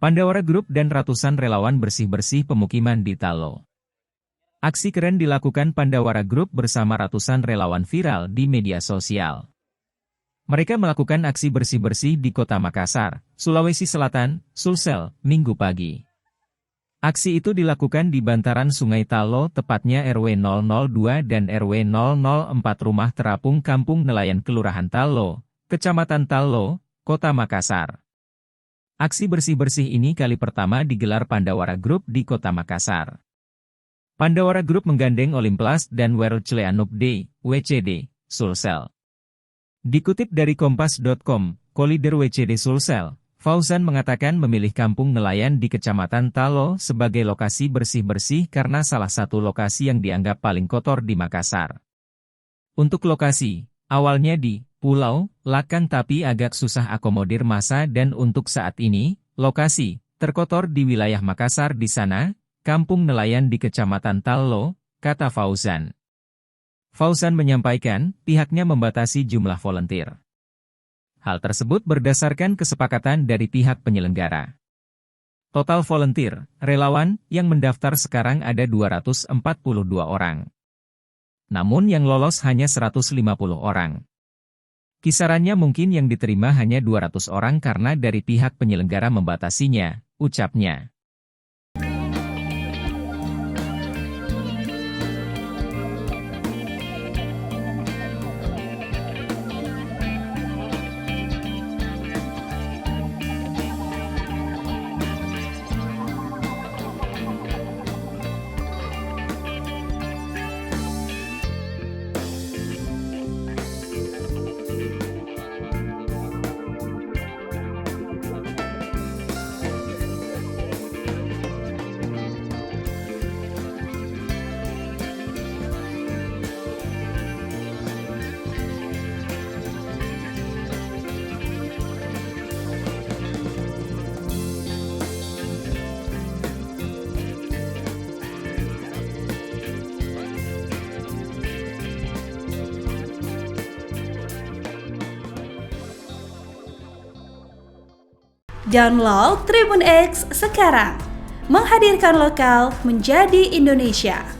Pandawara Group dan ratusan relawan bersih-bersih pemukiman di Tallo. Aksi keren dilakukan Pandawara Group bersama ratusan relawan viral di media sosial. Mereka melakukan aksi bersih-bersih di Kota Makassar, Sulawesi Selatan, Sulsel, Minggu pagi. Aksi itu dilakukan di bantaran Sungai Tallo, tepatnya RW 002 dan RW 004 Rumah Terapung Kampung Nelayan Kelurahan Tallo, Kecamatan Tallo, Kota Makassar. Aksi bersih-bersih ini kali pertama digelar Pandawara Group di Kota Makassar. Pandawara Group menggandeng Olympus dan World Cleanup Day, WCD, Sulsel. Dikutip dari Kompas.com, Kolidor WCD Sulsel, Fauzan mengatakan memilih kampung nelayan di Kecamatan Tallo sebagai lokasi bersih-bersih karena salah satu lokasi yang dianggap paling kotor di Makassar. Untuk lokasi, awalnya di Pulau Lakan tapi agak susah akomodir massa dan untuk saat ini, lokasi terkotor di wilayah Makassar di sana, kampung nelayan di Kecamatan Tallo, kata Fauzan. Fauzan menyampaikan, pihaknya membatasi jumlah volunteer. Hal tersebut berdasarkan kesepakatan dari pihak penyelenggara. Total volunteer, relawan, yang mendaftar sekarang ada 242 orang. Namun yang lolos hanya 150 orang. Kisarannya mungkin yang diterima hanya 200 orang karena dari pihak penyelenggara membatasinya, ucapnya. Download Tribun X sekarang, menghadirkan lokal menjadi Indonesia.